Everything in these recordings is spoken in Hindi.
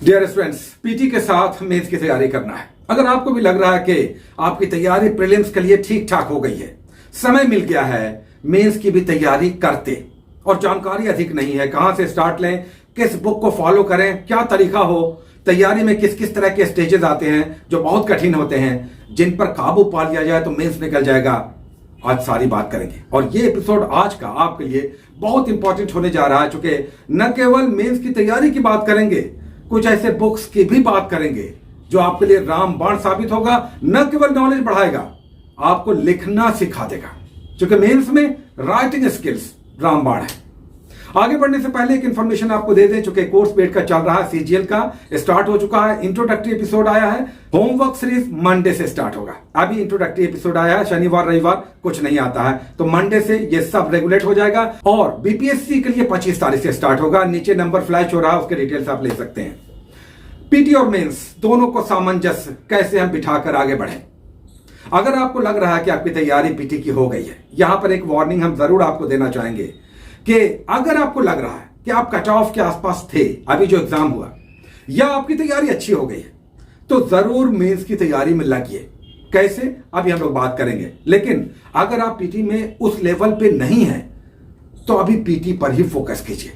डियर स्टूडेंट्स, पीटी के साथ मेंस की तैयारी करना है। अगर आपको भी लग रहा है कि आपकी तैयारी प्रीलिम्स के लिए ठीक ठाक हो गई है, समय मिल गया है मेंस की भी तैयारी करते, और जानकारी अधिक नहीं है, कहां से स्टार्ट लें, किस बुक को फॉलो करें, क्या तरीका हो, तैयारी में किस किस तरह के स्टेजेस आते हैं जो बहुत कठिन होते हैं, जिन पर काबू पा लिया जाए तो मेंस निकल जाएगा, आज सारी बात करेंगे। और ये एपिसोड आज का आपके लिए बहुत इंपॉर्टेंट होने जा रहा है, चूंकि न केवल मेंस की तैयारी की बात करेंगे, कुछ ऐसे बुक्स की भी बात करेंगे जो आपके लिए रामबाण साबित होगा। न केवल नॉलेज बढ़ाएगा, आपको लिखना सिखा देगा, क्योंकि मेंस में राइटिंग स्किल्स रामबाण है। आगे बढ़ने से पहले एक इंफॉर्मेशन आपको दे दें, चूंकि कोर्स पेड का चल रहा है, सीजीएल का स्टार्ट हो चुका है, इंट्रोडक्टरी एपिसोड आया है, होमवर्क सीरीज मंडे से स्टार्ट होगा। अभी इंट्रोडक्टरी एपिसोड आया है, शनिवार रविवार कुछ नहीं आता है, तो मंडे से ये सब रेगुलेट हो जाएगा। और बीपीएससी के लिए 25 तारीख से स्टार्ट होगा। नीचे नंबर फ्लैश हो रहा है, उसके डिटेल्स आप ले सकते हैं। पीटी और मेंस दोनों को सामंजस्य कैसे हम बिठाकर आगे बढ़ें। अगर आपको लग रहा है कि आपकी तैयारी पीटी की हो गई है, यहां पर एक वार्निंग हम जरूर आपको देना चाहेंगे कि अगर आपको लग रहा है कि आप कट ऑफ के आसपास थे अभी जो एग्जाम हुआ, या आपकी तैयारी अच्छी हो गई है, तो जरूर मेंस की तैयारी में लगिए। कैसे, अभी हम लोग बात करेंगे। लेकिन अगर आप पीटी में उस लेवल पे नहीं है तो अभी पीटी पर ही फोकस कीजिए।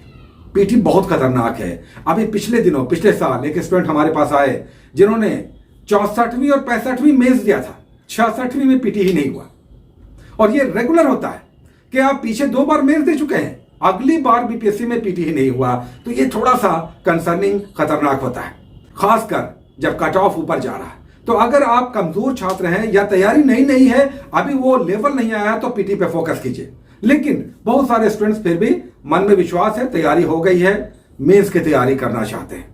पीटी बहुत खतरनाक है। अभी पिछले साल एक स्टूडेंट हमारे पास आए जिन्होंने 64वीं और 65वीं मेंस दिया था, 66वीं में पीटी ही नहीं हुआ। और ये रेगुलर होता है कि आप पीछे 2 बार मेंस दे चुके हैं, अगली बार बीपीएससी में पीटी ही नहीं हुआ, तो ये थोड़ा सा कंसर्निंग खतरनाक होता है, खासकर जब कट ऑफ ऊपर जा रहा है। तो अगर आप कमजोर छात्र हैं या तैयारी नहीं है, अभी वो लेवल नहीं आया, तो पीटी पे फोकस कीजिए। लेकिन बहुत सारे स्टूडेंट्स फिर भी मन में विश्वास है, तैयारी हो गई है, मेंस की तैयारी करना चाहते हैं,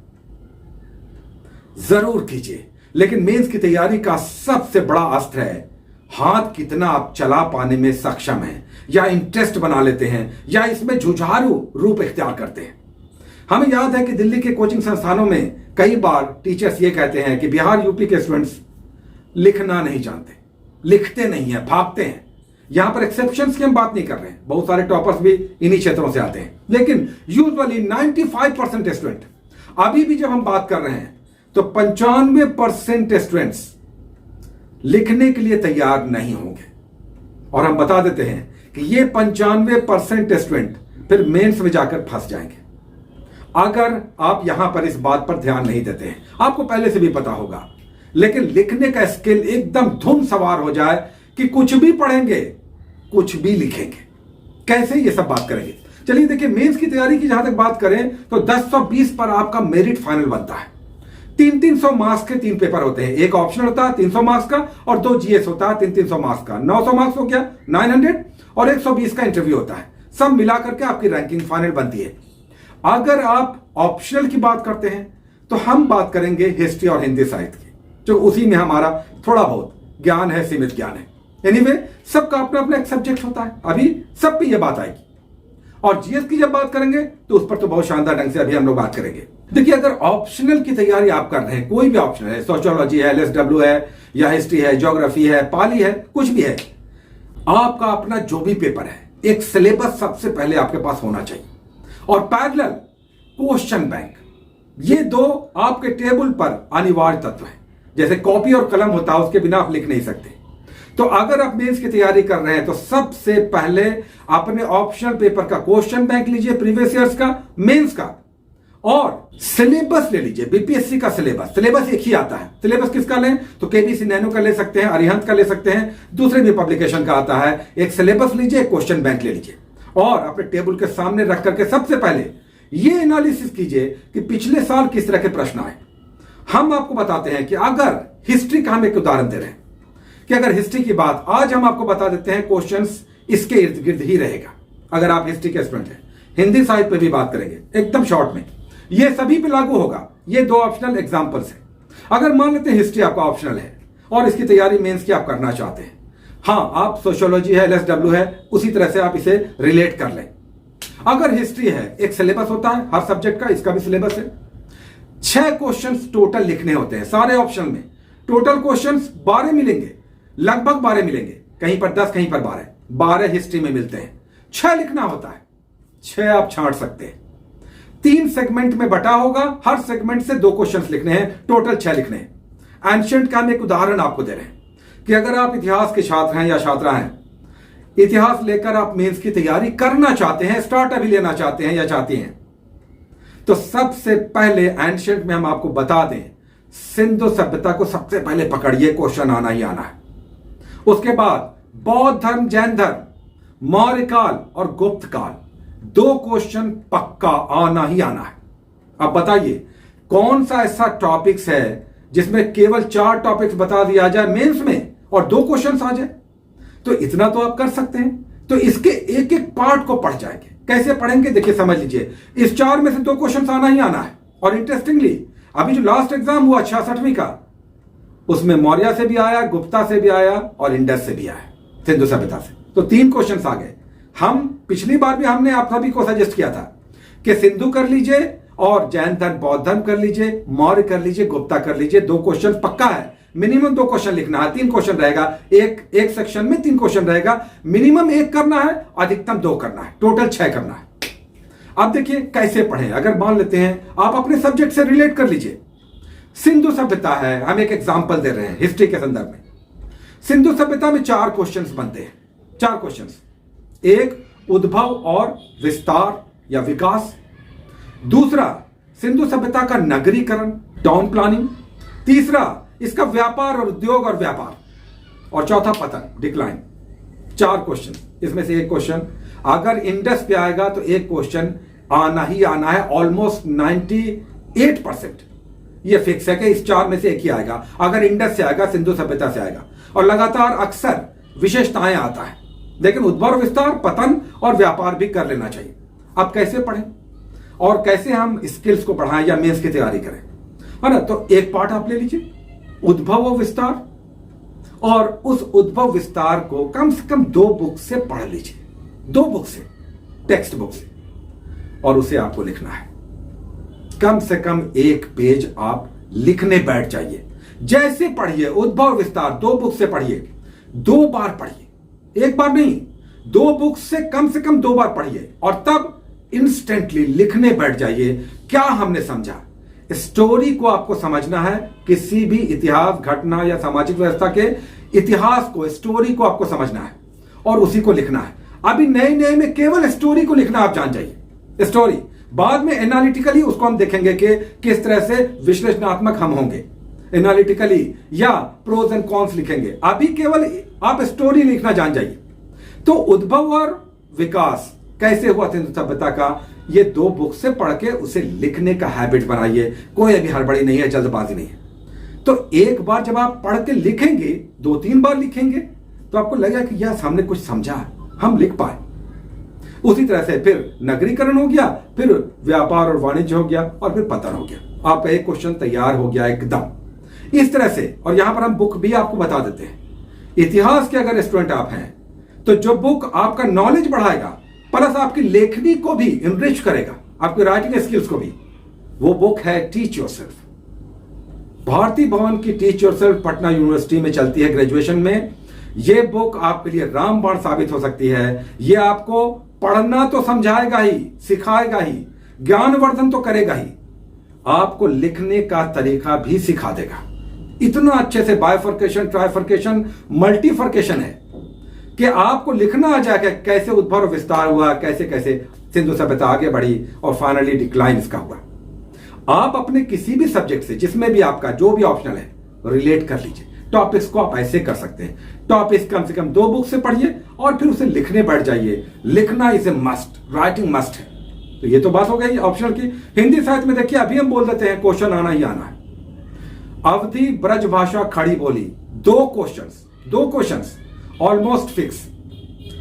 जरूर कीजिए। लेकिन मेंस की तैयारी का सबसे बड़ा अस्त्र है हाथ कितना आप चला पाने में सक्षम हैं, या इंटरेस्ट बना लेते हैं, या इसमें जुझारू रूप इख्तियार करते हैं। हमें याद है कि दिल्ली के कोचिंग संस्थानों में कई बार टीचर्स ये कहते हैं कि बिहार यूपी के स्टूडेंट्स लिखना नहीं जानते, लिखते नहीं है, भागते हैं। यहां पर एक्सेप्शंस की हम बात नहीं कर रहे हैं, बहुत सारे टॉपर्स भी इन्हीं क्षेत्रों से आते हैं, लेकिन यूजुअली 95% स्टूडेंट, अभी भी जब हम बात कर रहे हैं तो 95% स्टूडेंट्स लिखने के लिए तैयार नहीं होंगे। और हम बता देते हैं कि ये 95% स्टूडेंट फिर मेंस में जाकर फंस जाएंगे अगर आप यहां पर इस बात पर ध्यान नहीं देते हैं। आपको पहले से भी पता होगा, लेकिन लिखने का स्किल एकदम धुन सवार हो जाए कि कुछ भी पढ़ेंगे, कुछ भी लिखेंगे। कैसे, ये सब बात करेंगे। चलिए देखिए, मेंस की तैयारी की जहां तक बात करें तो 10-20 पर आपका मेरिट फाइनल बनता है। 300 मार्क्स के 3 पेपर होते हैं, एक ऑप्शनल होता है 300 मार्क्स का, और 2 जीएस होता है 300 मार्क्स का, 900 मार्क्स हो गया 900, और 120 का इंटरव्यू होता है। सब मिलाकर के आपकी रैंकिंग फाइनल बनती है। अगर आप ऑप्शनल की बात करते हैं तो हम बात करेंगे हिस्ट्री और हिंदी साहित्य की, जो उसी में हमारा थोड़ा बहुत ज्ञान है, सीमित ज्ञान है। एनीवे, सबका अपना अपना एक सब्जेक्ट होता है, अभी सब पे ये बात आएगी। और जीएस की जब बात करेंगे तो उस पर तो बहुत शानदार ढंग से अभी हम लोग बात करेंगे। देखिए, अगर ऑप्शनल की तैयारी आप कर रहे हैं, कोई भी ऑप्शनल है, सोशियोलॉजी है, एलएसडब्ल्यू है, या हिस्ट्री है, ज्योग्राफी है, पाली है, कुछ भी है, आपका अपना जो भी पेपर है, एक सिलेबस सबसे पहले आपके पास होना चाहिए, और पैरेलल क्वेश्चन बैंक, ये 2 आपके टेबल पर अनिवार्य तत्व है। जैसे कॉपी और कलम होता है, उसके बिना आप लिख नहीं सकते। तो अगर आप मेंस की तैयारी कर रहे हैं तो सबसे पहले अपने ऑप्शनल पेपर का क्वेश्चन बैंक लीजिए, प्रीवियस ईयर्स का, मेंस का, और सिलेबस ले लीजिए, बीपीएससी का सिलेबस। सिलेबस एक ही आता है। सिलेबस किसका लें तो केबीसी नैनो का ले सकते हैं, अरिहंत का ले सकते हैं, दूसरे भी पब्लिकेशन का आता है। एक सिलेबस लीजिए, क्वेश्चन बैंक ले लीजिए, और अपने टेबल के सामने रख करके सबसे पहले ये एनालिसिस कीजिए कि पिछले साल किस तरह के प्रश्न आए। हम आपको बताते हैं कि अगर हिस्ट्री का हम एक उदाहरण दे रहे हैं कि अगर हिस्ट्री की बात आज हम आपको बता देते हैं, क्वेश्चंस इसके इर्द गिर्द ही रहेगा। अगर आप हिस्ट्री के स्टूडेंट हैं, हिंदी साहित्य पे भी बात करेंगे एकदम शॉर्ट में, ये सभी पे लागू होगा। ये 2 ऑप्शनल एग्जांपल्स हैं। अगर मान लेते हैं हिस्ट्री आपका ऑप्शनल है और इसकी तैयारी मेंस की आप करना चाहते हैं, हाँ, आप सोशियोलॉजी है, एलएसडब्ल्यू है, उसी तरह से आप इसे रिलेट कर लें। अगर हिस्ट्री है, एक सिलेबस होता है हर सब्जेक्ट का, इसका भी सिलेबस है। 6 क्वेश्चंस टोटल लिखने होते हैं सारे ऑप्शनल में। टोटल क्वेश्चंस 12 मिलेंगे, लगभग 12 मिलेंगे, कहीं पर 10, कहीं पर 12 हिस्ट्री में मिलते हैं। 6 लिखना होता है, 6 आप छांट सकते हैं। 3 सेगमेंट में बटा होगा, हर सेगमेंट से 2 क्वेश्चंस लिखने हैं, टोटल 6 लिखने हैं। एंशिएंट का हम एक उदाहरण आपको दे रहे हैं कि अगर आप इतिहास के छात्र हैं या छात्रा हैं, इतिहास लेकर आप मेंस की तैयारी करना चाहते हैं, स्टार्ट अभी लेना चाहते हैं या चाहती हैं, तो सबसे पहले एंशिएंट में हम आपको बता दें, सिंधु सभ्यता को सबसे पहले पकड़िए, क्वेश्चन आना ही आना है। उसके बाद बौद्ध धर्म, जैन धर्म, मौर्य काल और गुप्त काल, 2 क्वेश्चन पक्का आना ही आना है। अब बताइए कौन सा ऐसा टॉपिक्स है जिसमें केवल 4 टॉपिक्स बता दिया जाए मेंस में और 2 क्वेश्चन आ जाए? तो इतना तो आप कर सकते हैं। तो इसके एक एक पार्ट को पढ़ जाएंगे। कैसे पढ़ेंगे देखिए, समझ लीजिए। इस 4 में से 2 क्वेश्चन आना ही आना है। और इंटरेस्टिंगली अभी जो लास्ट एग्जाम हुआ 66वीं का, उसमें मौर्य से भी आया, गुप्ता से भी आया और इंडस से भी आया, सिंधु सभ्यता से। तो 3 क्वेश्चन आ गए। हम पिछली बार भी हमने आप सभी को सजेस्ट किया था कि सिंधु कर लीजिए और जैन धर्म, बौद्ध धर्म कर लीजिए, मौर्य कर लीजिए, गुप्ता कर लीजिए। 2 क्वेश्चन पक्का है, मिनिमम 2 क्वेश्चन लिखना है। 3 क्वेश्चन रहेगा, एक सेक्शन में 3 क्वेश्चन रहेगा। मिनिमम 1 करना है, अधिकतम 2 करना है, टोटल 6 करना है। अब देखिए कैसे पढ़ें। अगर मान लेते हैं आप अपने सब्जेक्ट से रिलेट कर लीजिए। सिंधु सभ्यता है, हम एक एग्जाम्पल दे रहे हैं हिस्ट्री के संदर्भ में। सिंधु सभ्यता में 4 क्वेश्चन बनते हैं, 4 क्वेश्चन। एक, उद्भव और विस्तार या विकास। दूसरा, सिंधु सभ्यता का नगरीकरण, टाउन प्लानिंग। तीसरा, इसका व्यापार और उद्योग और व्यापार। और चौथा, पतन, डिक्लाइन। 4 क्वेश्चन। इसमें से 1 क्वेश्चन अगर इंडस पे आएगा तो 1 क्वेश्चन आना ही आना है। ऑलमोस्ट 98% ये फिक्स है कि इस 4 में से 1 ही आएगा। अगर इंडस से आएगा, सिंधु सभ्यता से आएगा। और लगातार अक्सर विशेषताएं आता है, लेकिन उद्भव, विस्तार, पतन और व्यापार भी कर लेना चाहिए। अब कैसे पढ़ें और कैसे हम स्किल्स को बढ़ाएं या मेंस की तैयारी करें, है ना? तो एक पार्ट आप ले लीजिए, उद्भव और विस्तार, और उस उद्भव विस्तार को कम से कम 2 बुक से पढ़ लीजिए। 2 बुक से, टेक्स्ट बुक से, और उसे आपको लिखना है। कम से कम 1 पेज आप लिखने बैठ जाइए। जैसे पढ़िए उद्भव विस्तार, 2 बुक से पढ़िए, 2 बार पढ़िए, 1 बार नहीं, 2 बुक से कम 2 बार पढ़िए, और तब इंस्टेंटली लिखने बैठ जाइए। क्या हमने समझा? स्टोरी को आपको समझना है। किसी भी इतिहास, घटना या सामाजिक व्यवस्था के इतिहास को, स्टोरी को आपको समझना है और उसी को लिखना है। अभी नए में केवल स्टोरी को लिखना आप जान जाइए, स्टोरी। बाद में एनालिटिकली उसको हम देखेंगे कि किस तरह से विश्लेषणात्मक हम होंगे, एनालिटिकली या प्रोज एंड कॉन्स लिखेंगे। अभी केवल आप स्टोरी लिखना जान जाइए। तो उद्भव और विकास कैसे हुआ सिंधु सभ्यता का, ये 2 बुक से पढ़ के उसे लिखने का हैबिट बनाइए। कोई अभी हड़बड़ी नहीं है, जल्दबाजी नहीं है। तो एक बार जब आप पढ़ के लिखेंगे, 2-3 बार लिखेंगे, तो आपको लगेगा कि यार हमने कुछ समझा, हम लिख पाए। उसी तरह से फिर नगरीकरण हो गया, फिर व्यापार और वाणिज्य हो गया, और फिर पतन हो गया। आपका 1 क्वेश्चन तैयार हो गया एकदम इस तरह से। और यहां पर हम बुक भी आपको बता देते हैं। इतिहास के अगर स्टूडेंट आप हैं तो जो बुक आपका नॉलेज बढ़ाएगा प्लस आपकी लेखनी को भी इनरिच करेगा, आपकी राइटिंग स्किल्स को भी, वो बुक है टीच योरसेल्फ। भारती भवन की टीच योरसेल्फ पटना यूनिवर्सिटी में चलती है ग्रेजुएशन में। ये बुक आपके लिए रामबाण साबित हो सकती है। ये आपको पढ़ना तो समझाएगा ही, सिखाएगा ही, ज्ञानवर्धन तो करेगा ही, आपको लिखने का तरीका भी सिखा देगा। इतना अच्छे से बाइफर्केशन, ट्राइफर्केशन, मल्टीफर्केशन है कि आपको लिखना आ जाएगा कैसे उद्भव विस्तार हुआ, कैसे कैसे सिंधु सभ्यता आगे बढ़ी और फाइनली डिक्लाइन इसका हुआ। आप अपने किसी भी सब्जेक्ट से, जिसमें भी आपका जो भी ऑप्शनल है, रिलेट कर लीजिए। टॉपिक्स को आप ऐसे कर सकते हैं, टॉपिक्स कम से कम 2 बुक से पढ़िए और फिर उसे लिखने बैठ जाइए। लिखना is a must, writing must है। तो ये तो बात हो गई ऑप्शनल की। हिंदी साहित्य में देखिए अभी हम बोल देते हैं क्वेश्चन आना ही आना है। अवधि ब्रज भाषा खड़ी बोली, 2 क्वेश्चंस ऑलमोस्ट फिक्स।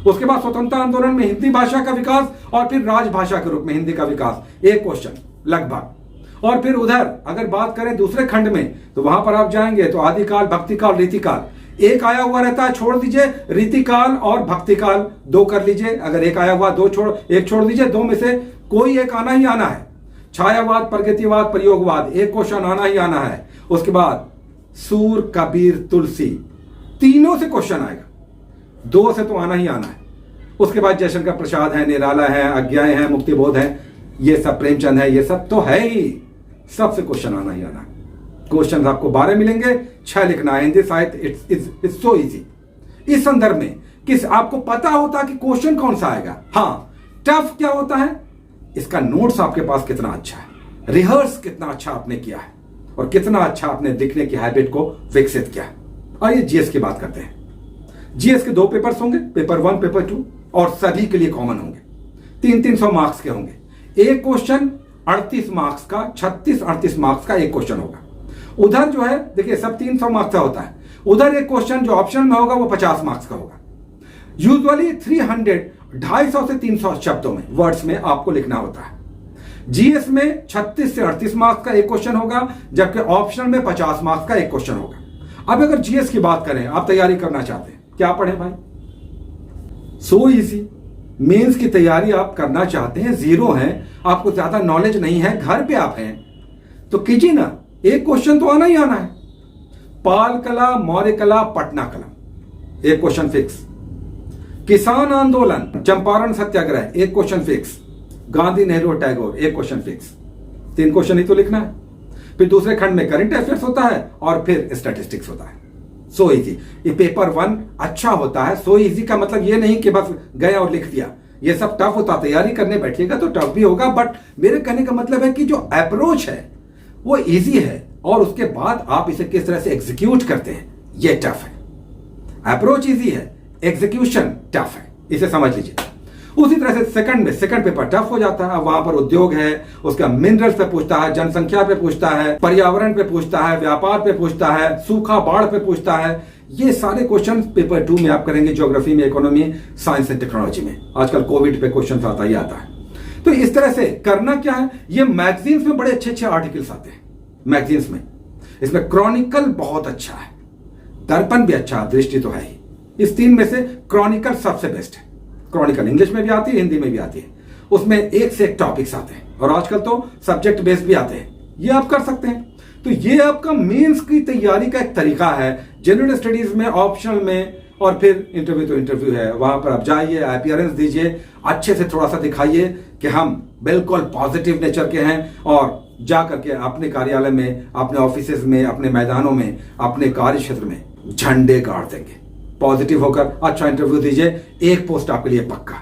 उसके बाद स्वतंत्रता आंदोलन में हिंदी भाषा का विकास और फिर राजभाषा के रूप में हिंदी का विकास, 1 क्वेश्चन लगभग। और फिर उधर अगर बात करें दूसरे खंड में, तो वहां पर आप जाएंगे तो आदिकाल, भक्तिकाल, रीतिकाल, 1 आया हुआ रहता है, छोड़ दीजिए। रीतिकाल और भक्तिकाल 2 कर लीजिए। अगर 1 आया हुआ 1 छोड़ दीजिए। 2 में से कोई एक आना ही आना है। छायावाद, प्रगतिवाद, प्रयोगवाद, 1 क्वेश्चन आना ही आना है। उसके बाद सूर, कबीर, तुलसी, तीनों से क्वेश्चन आएगा, 2 से तो आना ही आना है। उसके बाद जयशंकर प्रसाद है, निराला है, आज्ञाएं हैं, मुक्तिबोध है, ये सब प्रेमचंद है, ये सब तो है ही, सबसे क्वेश्चन आना ही आना। क्वेश्चन आपको 12 मिलेंगे, 6 लिखना है। हिंदी साहित्य इट्स सो इजी। इस संदर्भ में किस आपको पता होता कि क्वेश्चन कौन सा आएगा। हाँ, टफ क्या होता है, इसका नोट्स आपके पास कितना अच्छा है, रिहर्स कितना अच्छा आपने किया है, और कितना अच्छा आपने लिखने की हैबिट को विकसित किया है। आइए जीएस की बात करते हैं। जीएस के 2 पेपर्स होंगे, पेपर 1 पेपर 2, और सभी के लिए कॉमन होंगे। 300 मार्क्स के होंगे। एक क्वेश्चन 38 मार्क्स का, 36-38 मार्क्स का एक क्वेश्चन होगा। उधर जो है देखिए सब 300 मार्क्स का होता है, उधर एक क्वेश्चन जो ऑप्शन में होगा वो 50 मार्क्स का होगा। यूजुअली 250 से 300 शब्दों में, वर्ड्स में आपको लिखना होता है। जीएस में 36 से 38 मार्क्स का एक क्वेश्चन होगा, जबकि ऑप्शनल में 50 मार्क्स का एक क्वेश्चन होगा। अब अगर जीएस की बात करें, आप तैयारी करना चाहते हैं, क्या पढ़े भाई? So easy. मेंस की तैयारी आप करना चाहते हैं, जीरो हैं, आपको ज्यादा नॉलेज नहीं है, घर पे आप हैं, तो कीजिए ना, एक क्वेश्चन तो आना ही आना है। पाल कला, मौर्य कला, पटना कला, एक क्वेश्चन फिक्स। किसान आंदोलन, चंपारण सत्याग्रह, एक क्वेश्चन फिक्स। गांधी, नेहरू, टैगोर, एक क्वेश्चन फिक्स। 3 क्वेश्चन ही तो लिखना है। फिर दूसरे खंड में करंट अफेयर्स होता है और फिर स्टैटिस्टिक्स होता है। So easy. ये पेपर 1 अच्छा होता है। सो इजी का मतलब ये नहीं कि बस गए और लिख दिया, ये सब टफ होता। तैयारी करने बैठिएगा तो टफ भी होगा, बट मेरे कहने का मतलब है कि जो अप्रोच है वो इजी है, और उसके बाद आप इसे किस तरह से एग्जीक्यूट करते हैं ये टफ है। अप्रोच इजी है, एग्जीक्यूशन टफ है, इसे समझ लीजिए। उसी तरह से सेकंड पेपर टफ हो जाता है। वहां पर उद्योग है, उसका मिनरल्स पे पूछता है, जनसंख्या पे पूछता है, पर्यावरण पे पूछता है, व्यापार पे पूछता है, सूखा बाढ़ पे पूछता है। ये सारे क्वेश्चन पेपर 2 में आप करेंगे, ज्योग्राफी में, इकोनॉमी, साइंस एंड टेक्नोलॉजी में। आजकल कोविड पे क्वेश्चन आता ही आता है। तो इस तरह से करना क्या है, ये मैगजीन्स में बड़े अच्छे आर्टिकल्स आते हैं मैगजीन्स में। इसमें क्रॉनिकल बहुत अच्छा है, दर्पण भी अच्छा, दृष्टि तो है ही। इस 3 में से क्रॉनिकल सबसे बेस्ट है। क्रॉनिकल इंग्लिश में भी आती है, हिंदी में भी आती है। उसमें एक से एक टॉपिक्स आते हैं, और आजकल तो सब्जेक्ट बेस्ड भी आते हैं। ये आप कर सकते हैं। तो ये आपका मेंस की तैयारी का एक तरीका है। जनरल स्टडीज में, ऑप्शनल में, और फिर इंटरव्यू तो इंटरव्यू है, वहां पर आप जाइए, अपीयरेंस दीजिए, अच्छे से थोड़ा सा दिखाइए कि हम बिल्कुल पॉजिटिव नेचर के हैं, और जा करके अपने कार्यालय में, अपने ऑफिसेज में, अपने मैदानों में, अपने कार्य क्षेत्र में झंडे गाड़ देंगे। पॉजिटिव होकर अच्छा इंटरव्यू दीजिए, एक पोस्ट आपके लिए पक्का।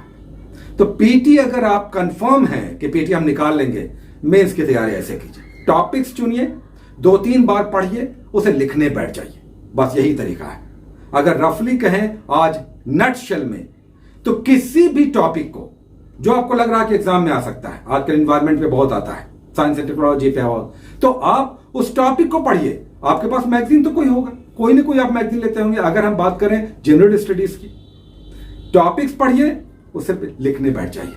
तो पीटी अगर आप कंफर्म है कि पीटी हम निकाल लेंगे, मेंस की तैयारी ऐसे कीजिए। टॉपिक्स चुनिए, 2-3 बार पढ़िए, उसे लिखने बैठ जाइए, बस यही तरीका है। अगर रफली कहें आज नटशेल में, तो किसी भी टॉपिक को जो आपको लग रहा है कि एग्जाम में आ सकता है, आजकल एनवायरमेंट पे बहुत आता है, साइंस एंड टेक्नोलॉजी पे हो, तो आप उस टॉपिक को पढ़िए। आपके पास मैगजीन तो कोई होगा, कोई ना कोई आप मैगजीन लेते होंगे। अगर हम बात करें जनरल स्टडीज की, टॉपिक्स पढ़िए, उसे लिखने बैठ जाइए।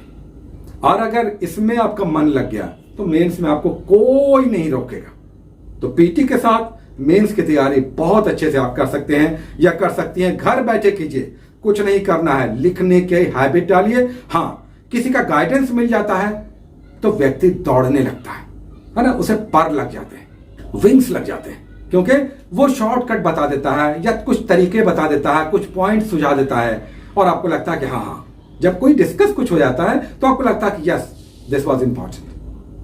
और अगर इसमें आपका मन लग गया तो मेंस में आपको कोई नहीं रोकेगा। तो पीटी के साथ मेंस की तैयारी बहुत अच्छे से आप कर सकते हैं, या कर सकती हैं। घर बैठे कीजिए, कुछ नहीं करना है, लिखने के हैबिट डालिए। हाँ, किसी का गाइडेंस मिल जाता है तो व्यक्ति दौड़ने लगता है ना, उसे पर लग जाते हैं, विंग्स लग जाते हैं, क्योंकि वो शॉर्टकट बता देता है, या कुछ तरीके बता देता है, कुछ पॉइंट सुझा देता है, और आपको लगता है कि हाँ, जब कोई डिस्कस कुछ हो जाता है तो आपको लगता है कि यस दिस वाज इंपॉर्टेंट,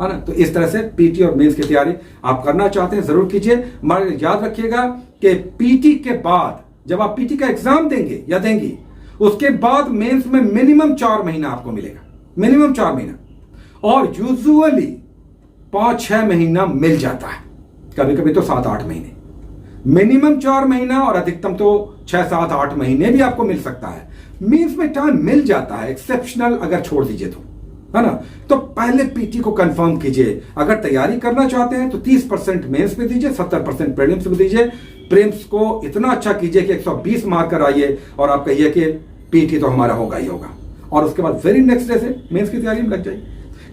है ना। तो इस तरह से पीटी और मेंस की तैयारी आप करना चाहते हैं, जरूर कीजिए। मगर याद रखिएगा कि पीटी के बाद, जब आप पीटी का एग्जाम देंगे या देंगी, उसके बाद मेंस में मिनिमम 4 महीना आपको मिलेगा, मिनिमम 4 महीना, और यूजुअली 5-6 महीना मिल जाता है, कभी कभी तो 7-8 महीने। मिनिमम 4 महीना, और अधिकतम तो 6-7-8 महीने भी आपको मिल सकता है। मेंस में टाइम मिल जाता है, एक्सेप्शनल अगर छोड़ दीजिए तो, है ना। तो पहले पीटी को कंफर्म कीजिए। अगर तैयारी करना चाहते हैं तो 30% मेंस में दीजिए, 70% प्रीलिम्स में दीजिए। प्रीलिम्स को इतना अच्छा कीजिए कि 120 मार्क कराइए, और आप कहिए कि पीटी तो हमारा होगा ही होगा, और उसके बाद वेरी नेक्स्ट डे से मेंस की तैयारी में लग जाइए।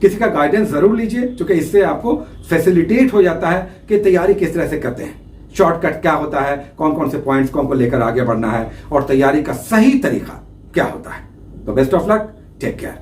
किसी का गाइडेंस जरूर लीजिए, क्योंकि इससे आपको फैसिलिटेट हो जाता है कि तैयारी किस तरह से करते हैं, शॉर्टकट क्या होता है, कौन कौन से पॉइंट्स को लेकर आगे बढ़ना है, और तैयारी का सही तरीका क्या होता है। तो best of luck, take care.